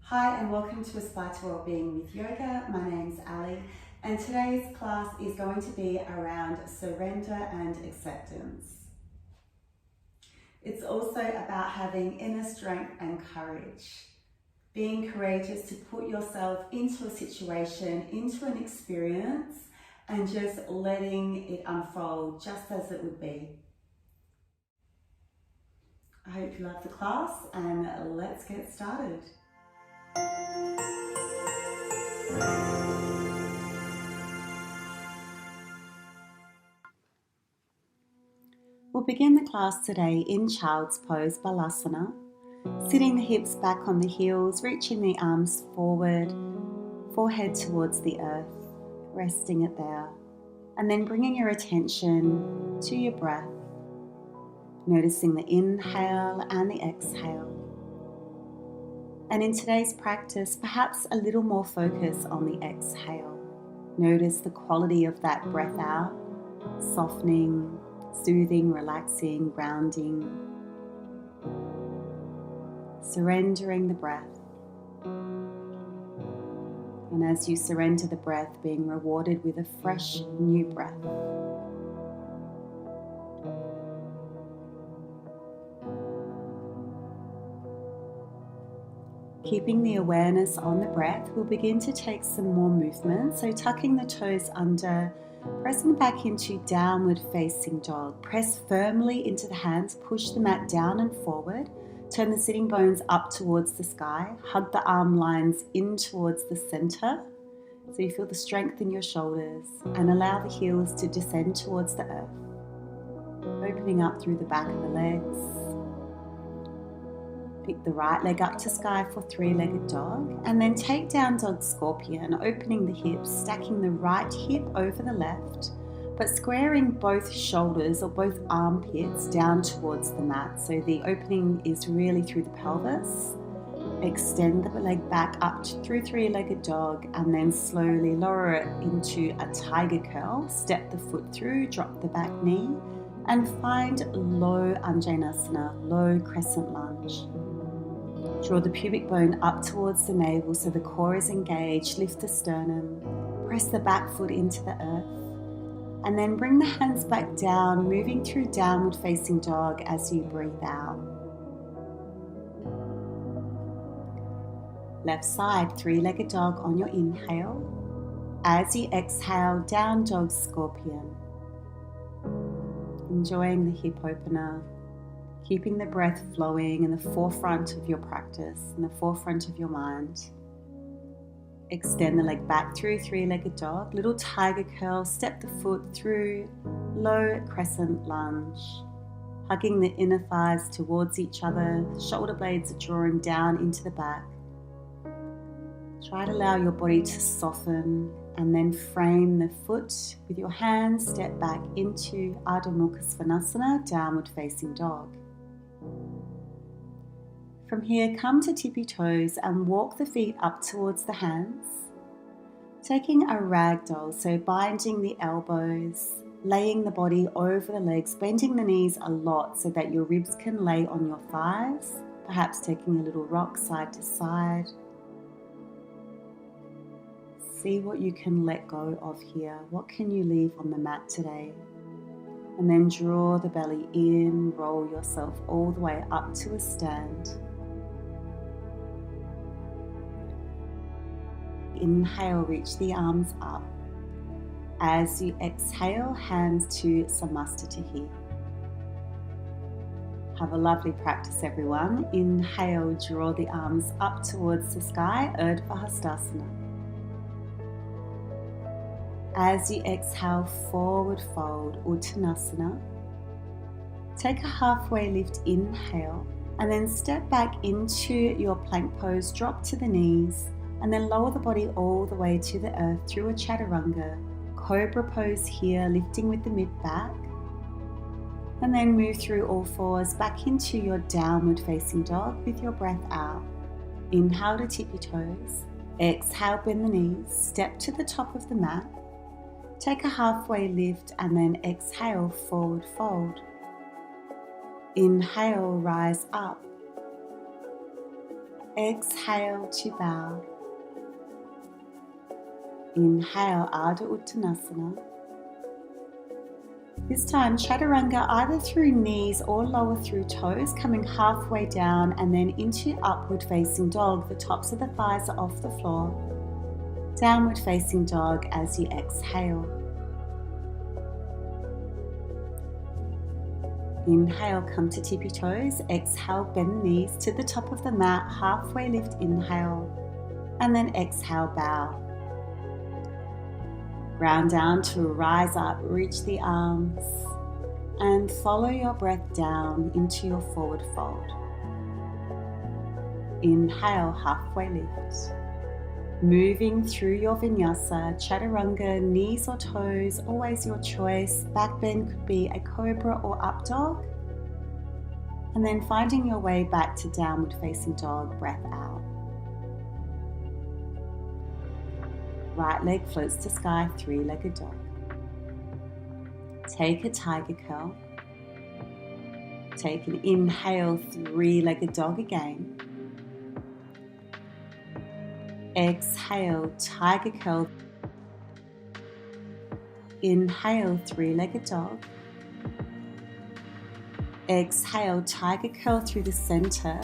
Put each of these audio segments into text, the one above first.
Hi and welcome to Aspire to Wellbeing with Yoga. My name's Ali and today's class is going to be around surrender and acceptance. It's also about having inner strength and courage, being courageous to put yourself into a situation, into an experience, and just letting it unfold just as it would be. I hope you love the class and let's get started. We'll begin the class today in Child's Pose Balasana, sitting the hips back on the heels, reaching the arms forward, forehead towards the earth, resting it there, and then bringing your attention to your breath, noticing the inhale and the exhale. And in today's practice, perhaps a little more focus on the exhale. Notice the quality of that breath out, softening, soothing, relaxing, grounding, surrendering the breath. And as you surrender the breath, being rewarded with a fresh new breath. Keeping the awareness on the breath, we'll begin to take some more movement. So tucking the toes under, pressing back into downward facing dog. Press firmly into the hands, push the mat down and forward. Turn the sitting bones up towards the sky. Hug the arm lines in towards the center. So you feel the strength in your shoulders and allow the heels to descend towards the earth. Opening up through the back of the legs. Pick the right leg up to sky for three-legged dog and then take down dog scorpion, opening the hips, stacking the right hip over the left, but squaring both shoulders or both armpits down towards the mat. So the opening is really through the pelvis. Extend the leg back up through three-legged dog and then slowly lower it into a tiger curl. Step the foot through, drop the back knee and find low Anjaneyasana, low crescent lunge. Draw the pubic bone up towards the navel so the core is engaged. Lift the sternum. Press the back foot into the earth. And then bring the hands back down, moving through downward facing dog as you breathe out. Left side, three-legged dog on your inhale. As you exhale, down dog scorpion. Enjoying the hip opener. Keeping the breath flowing in the forefront of your practice, in the forefront of your mind. Extend the leg back through three-legged dog, little tiger curl, step the foot through, low crescent lunge. Hugging the inner thighs towards each other, shoulder blades are drawing down into the back. Try to allow your body to soften and then frame the foot with your hands, step back into Ardha Mukha Svanasana, downward facing dog. From here, come to tippy toes and walk the feet up towards the hands. Taking a ragdoll, so binding the elbows, laying the body over the legs, bending the knees a lot so that your ribs can lay on your thighs, perhaps taking a little rock side to side. See what you can let go of here. What can you leave on the mat today? And then draw the belly in, roll yourself all the way up to a stand. Inhale, reach the arms up. As you exhale, hands to Samasthiti. Have a lovely practice, everyone. Inhale, draw the arms up towards the sky, Urdhva Hastasana. As you exhale, forward fold, Uttanasana. Take a halfway lift, inhale, and then step back into your plank pose, drop to the knees, and then lower the body all the way to the earth through a chaturanga. Cobra pose here, lifting with the mid back. And then move through all fours back into your downward facing dog with your breath out. Inhale to tippy toes. Exhale, bend the knees, step to the top of the mat. Take a halfway lift and then exhale, forward fold. Inhale, rise up. Exhale to bow. Inhale, Ardha Uttanasana. This time, Chaturanga either through knees or lower through toes, coming halfway down and then into upward facing dog. The tops of the thighs are off the floor. Downward facing dog as you exhale. Inhale, come to tippy toes. Exhale, bend the knees to the top of the mat. Halfway lift, inhale. And then exhale, bow. Ground down to rise up, reach the arms. And follow your breath down into your forward fold. Inhale, halfway lift. Moving through your Vinyasa, Chaturanga, knees or toes, always your choice. Back bend could be a cobra or up dog. And then finding your way back to downward facing dog, breath out. Right leg floats to sky, three-legged dog. Take a tiger curl. Take an inhale, three-legged dog again. Exhale, tiger curl. Inhale, three-legged dog. Exhale, tiger curl through the center.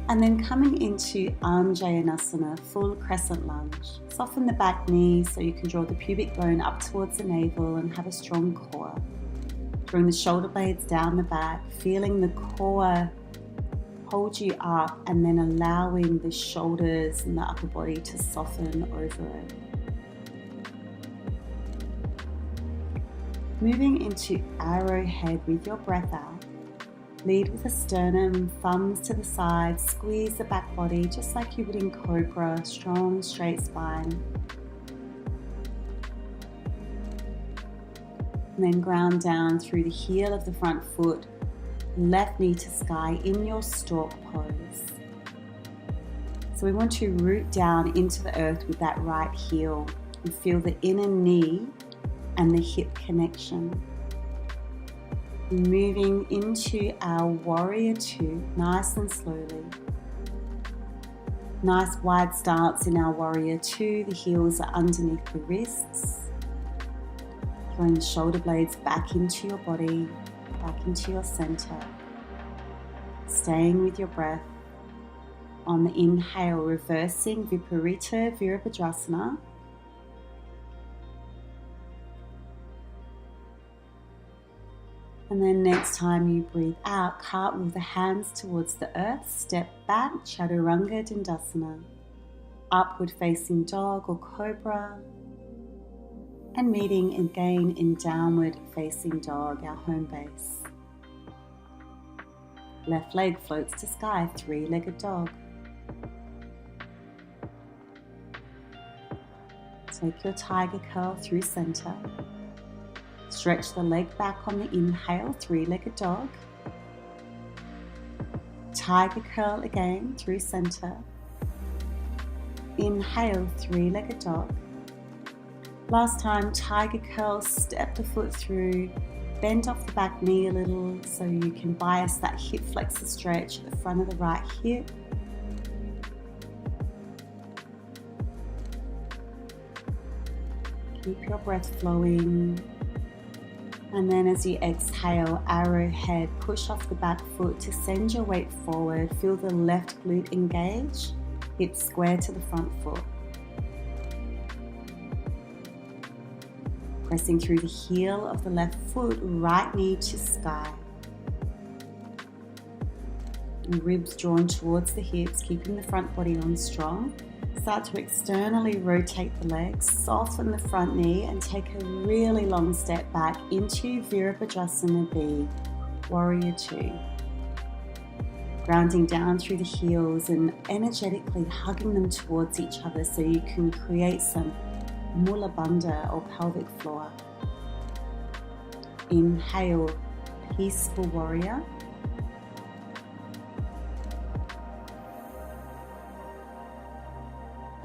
And then coming into Anjayanasana, full crescent lunge. Soften the back knee so you can draw the pubic bone up towards the navel and have a strong core. Drawing the shoulder blades down the back, feeling the core hold you up and then allowing the shoulders and the upper body to soften over it. Moving into arrowhead with your breath out. Lead with the sternum, thumbs to the side, squeeze the back body just like you would in cobra, strong straight spine. And then ground down through the heel of the front foot, left knee to sky in your stork pose. So we want to root down into the earth with that right heel and feel the inner knee and the hip connection. Moving into our warrior two, nice and slowly. Nice wide stance in our warrior two. The heels are underneath the wrists. Throwing the shoulder blades back into your body, back into your center. Staying with your breath. On the inhale, reversing Viparita Virabhadrasana. And then next time you breathe out, cartwheel the hands towards the earth, step back, Chaturanga Dandasana, upward facing dog or cobra, and meeting again in downward facing dog, our home base. Left leg floats to sky, three-legged dog. Take your tiger curl through center. Stretch the leg back on the inhale, three-legged dog. Tiger curl again through center. Inhale, three-legged dog. Last time, tiger curl, step the foot through, bend off the back knee a little so you can bias that hip flexor stretch at the front of the right hip. Keep your breath flowing. And then as you exhale, arrowhead, push off the back foot to send your weight forward. Feel the left glute engage, hips square to the front foot. Pressing through the heel of the left foot, right knee to sky. And ribs drawn towards the hips, keeping the front body on strong. Start to externally rotate the legs, soften the front knee and take a really long step back into Virabhadrasana B, Warrior 2. Grounding down through the heels and energetically hugging them towards each other so you can create some Mula Bandha or pelvic floor. Inhale, peaceful warrior.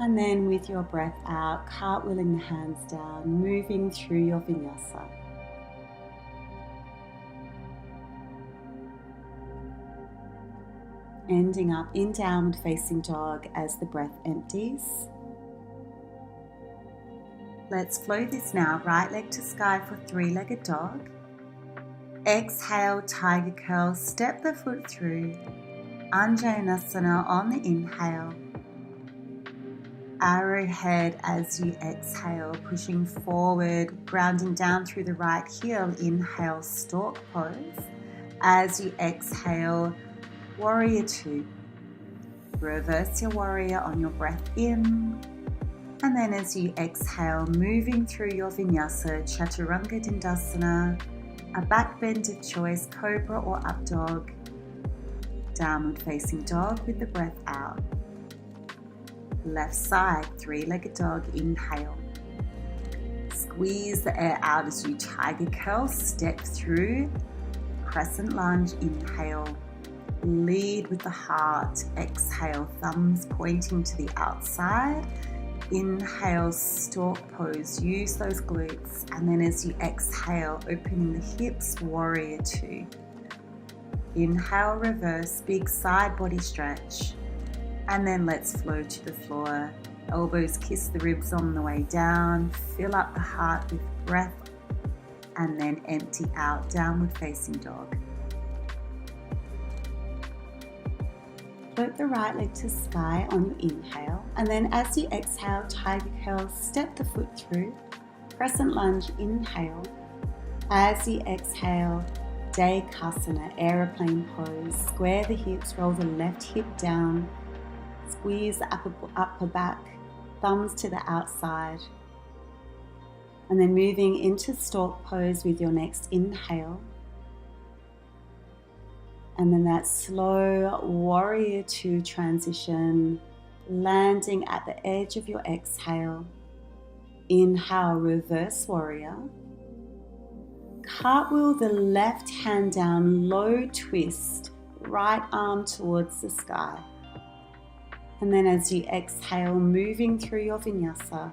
And then with your breath out, cartwheeling the hands down, moving through your Vinyasa. ending up in downward facing dog as the breath empties. Let's flow this now, right leg to sky for three-legged dog. Exhale, tiger curl, step the foot through. Anjaneyasana on the inhale. Arrowhead as you exhale, pushing forward, grounding down through the right heel. Inhale, stork pose. As you exhale, warrior two. Reverse your warrior on your breath in. And then as you exhale, moving through your Vinyasa, Chaturanga Dandasana, a back bend of choice, cobra or up dog, downward facing dog with the breath out. Left side, three-legged dog, inhale. Squeeze the air out as you tiger curl, step through, crescent lunge, inhale. Lead with the heart, exhale, thumbs pointing to the outside. Inhale, stork pose, use those glutes, and then as you exhale, opening the hips, warrior two. Inhale, reverse, big side body stretch, and then let's flow to the floor. Elbows kiss the ribs on the way down, fill up the heart with breath, and then empty out, downward facing dog. Float the right leg to sky on your inhale, and then as you exhale, tiger curl, step the foot through, crescent lunge, inhale. As you exhale, Dekasana, aeroplane pose, square the hips, roll the left hip down, squeeze the upper back, thumbs to the outside, and then moving into stork pose with your next inhale. And then that slow warrior two transition, landing at the edge of your exhale. Inhale, reverse warrior. Cartwheel the left hand down, low twist, right arm towards the sky. And then as you exhale, moving through your Vinyasa,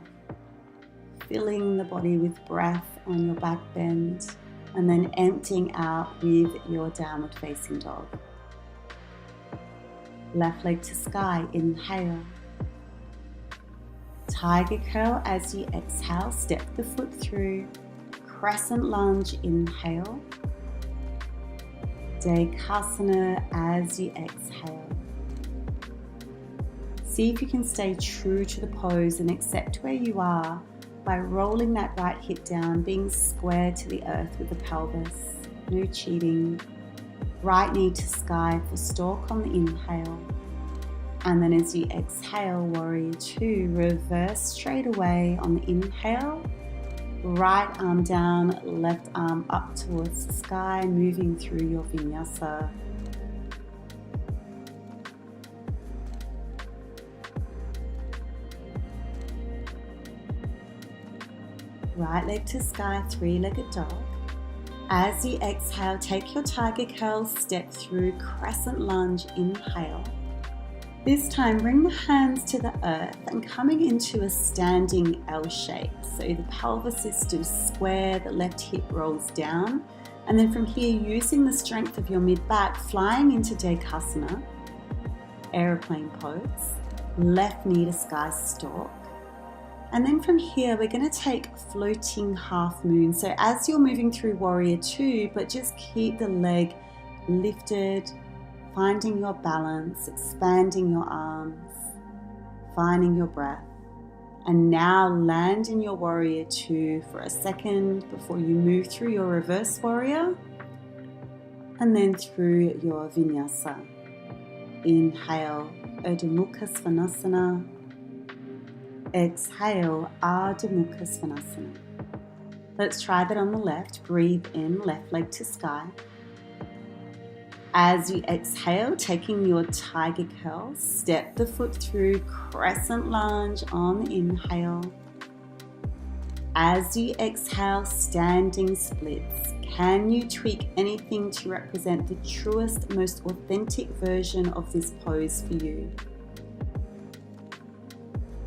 filling the body with breath on your back bend, and then emptying out with your downward facing dog. Left leg to sky, inhale. Tiger curl as you exhale, step the foot through, crescent lunge, inhale. Dekasana as you exhale. See if you can stay true to the pose and accept where you are by rolling that right hip down, being square to the earth with the pelvis. No cheating. Right knee to sky for stork on the inhale. And then as you exhale, warrior two, reverse straight away on the inhale. Right arm down, left arm up towards the sky, moving through your Vinyasa. Right leg to sky, three-legged dog. As you exhale, take your tiger curl, step through, crescent lunge, inhale. This time, bring the hands to the earth and coming into a standing L shape. So the pelvis is still square, the left hip rolls down. And then from here, using the strength of your mid-back, flying into Dekasana, aeroplane pose, left knee to sky, stork. And then from here, we're going to take floating half moon. So as you're moving through warrior two, but just keep the leg lifted, finding your balance, expanding your arms, finding your breath. And now land in your warrior two for a second before you move through your reverse warrior and then through your Vinyasa. Inhale, Urdhva Mukha Svanasana. Exhale, Ardha Mukha Svanasana. Let's try that on the left. Breathe in, left leg to sky. As you exhale, taking your tiger curl, step the foot through, crescent lunge on the inhale. As you exhale, standing splits. Can you tweak anything to represent the truest, most authentic version of this pose for you?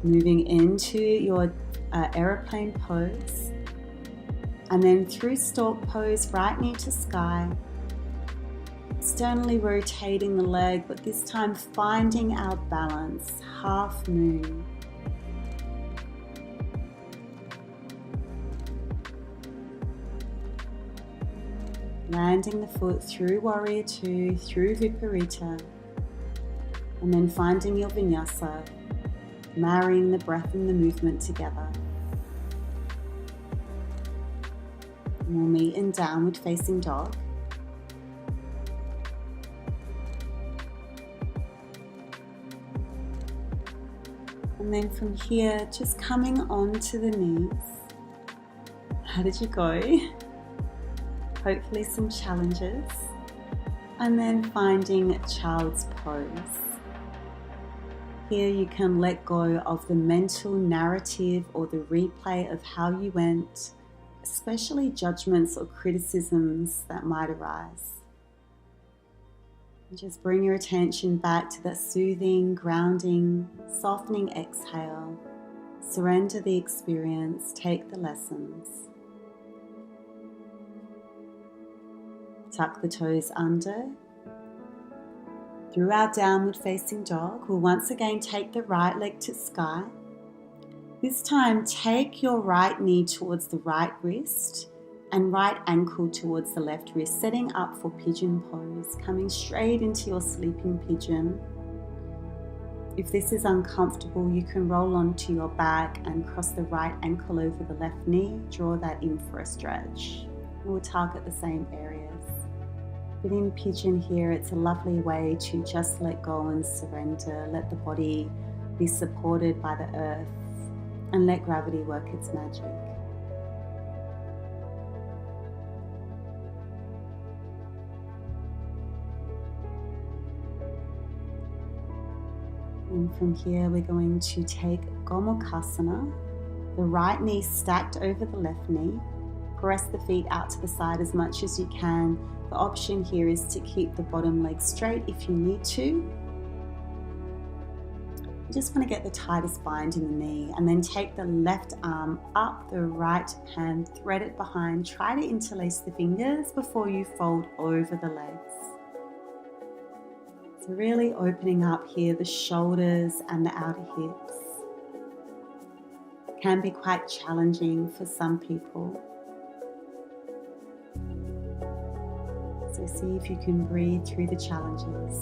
Moving into your aeroplane pose, and then through stork pose, right knee to sky. externally rotating the leg, but this time finding our balance, half moon. Landing the foot through Warrior Two, through Viparita, and then finding your Vinyasa, marrying the breath and the movement together. And we'll meet in Downward Facing Dog. And then from here, just coming onto the knees. How did you go? Hopefully some challenges. And then finding Child's Pose. Here you can let go of the mental narrative or the replay of how you went, especially judgments or criticisms that might arise. And just bring your attention back to that soothing, grounding, softening exhale. Surrender the experience, take the lessons. Tuck the toes under. Through our Downward Facing Dog, we'll once again take the right leg to sky. This time, take your right knee towards the right wrist and right ankle towards the left wrist, setting up for pigeon pose, coming straight into your sleeping pigeon. If this is uncomfortable, you can roll onto your back and cross the right ankle over the left knee. Draw that in for a stretch. We'll target the same areas. But in pigeon here, it's a lovely way to just let go and surrender. Let the body be supported by the earth and let gravity work its magic. And from here, we're going to take Gomukhasana, the right knee stacked over the left knee. Press the feet out to the side as much as you can. The option here is to keep the bottom leg straight if you need to. You just want to get the tightest bind in the knee, and then take the left arm up, the right hand, thread it behind. Try to interlace the fingers before you fold over the legs. So really opening up here the shoulders and the outer hips. It can be quite challenging for some people. So see if you can breathe through the challenges.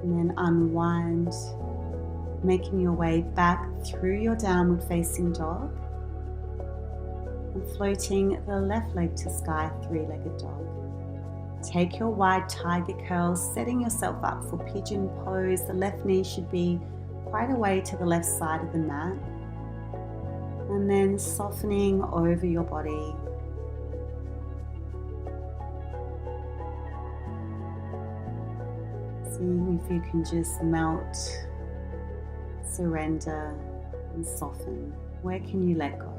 And then unwind, making your way back through your Downward Facing Dog and floating the left leg to sky, three-legged dog. Take your wide tiger curls, setting yourself up for pigeon pose. The left knee should be quite away to the left side of the mat. And then softening over your body. Seeing if you can just melt, surrender, and soften. Where can you let go?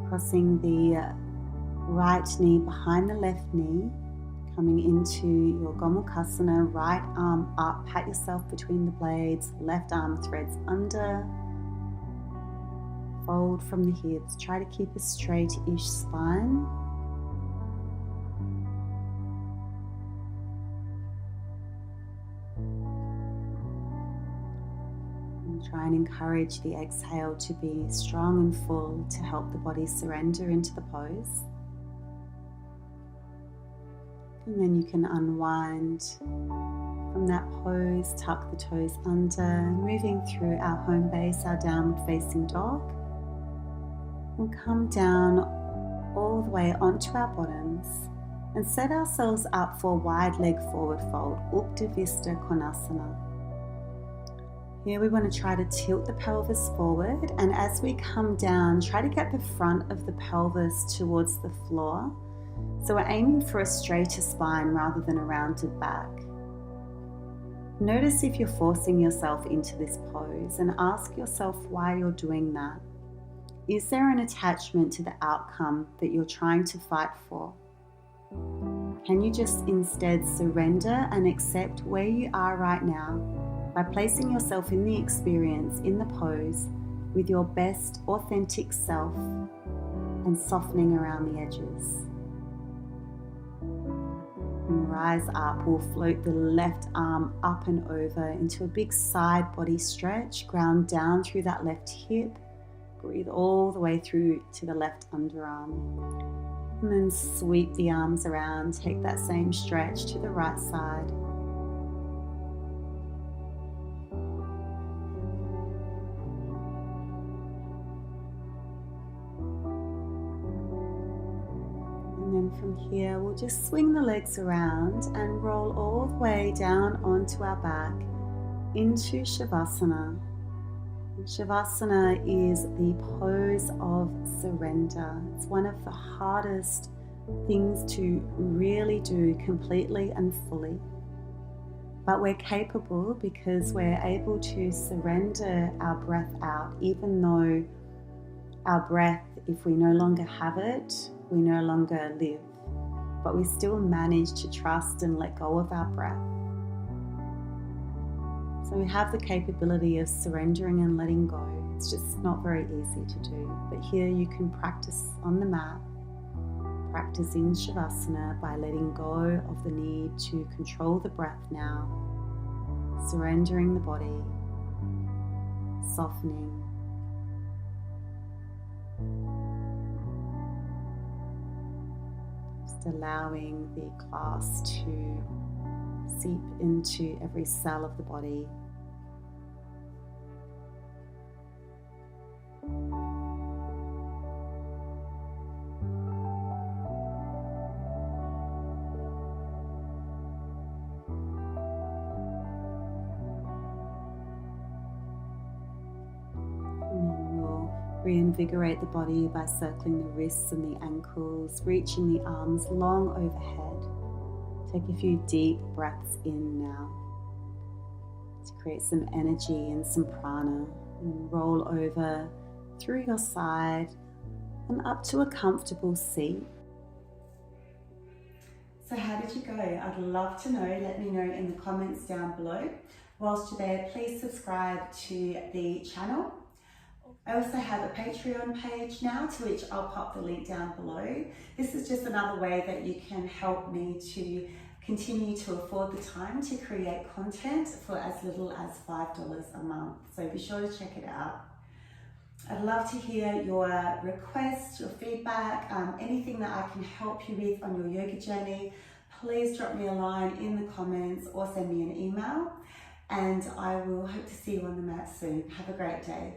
Crossing the right knee behind the left knee, coming into your Gomukhasana, right arm up, pat yourself between the blades, left arm threads under, fold from the hips, try to keep a straight-ish spine. And try and encourage the exhale to be strong and full to help the body surrender into the pose. And then you can unwind from that pose, tuck the toes under, moving through our home base, our Downward Facing Dog. We'll come down all the way onto our bottoms and set ourselves up for wide leg forward fold, Uttanavista Konasana. Here we want to try to tilt the pelvis forward, and as we come down, try to get the front of the pelvis towards the floor. So we're aiming for a straighter spine rather than a rounded back. Notice if you're forcing yourself into this pose and ask yourself why you're doing that. Is there an attachment to the outcome that you're trying to fight for? Can you just instead surrender and accept where you are right now by placing yourself in the experience, in the pose, with your best authentic self and softening around the edges? And rise up. We'll float the left arm up and over into a big side body stretch. Ground down through that left hip. Breathe all the way through to the left underarm. And then sweep the arms around. Take that same stretch to the right side. And then from here, we'll just swing the legs around and roll all the way down onto our back into Shavasana. Shavasana is the pose of surrender. It's one of the hardest things to really do completely and fully. But we're capable because we're able to surrender our breath out, even though our breath, if we no longer have it, we no longer live. But we still manage to trust and let go of our breath. So we have the capability of surrendering and letting go. It's just not very easy to do. But here you can practice on the mat, practice in Shavasana by letting go of the need to control the breath now, surrendering the body, softening. Just allowing the class to seep into every cell of the body. Reinvigorate the body by circling the wrists and the ankles, reaching the arms long overhead. Take a few deep breaths in now to create some energy and some prana. And roll over through your side and up to a comfortable seat. So how did you go? I'd love to know. Let me know in the comments down below. Whilst you're there, please subscribe to the channel. I also have a Patreon page now, to which I'll pop the link down below. This is just another way that you can help me to continue to afford the time to create content for as little as $5 a month. So be sure to check it out. I'd love to hear your requests, your feedback, anything that I can help you with on your yoga journey. Please drop me a line in the comments or send me an email, and I will hope to see you on the mat soon. Have a great day.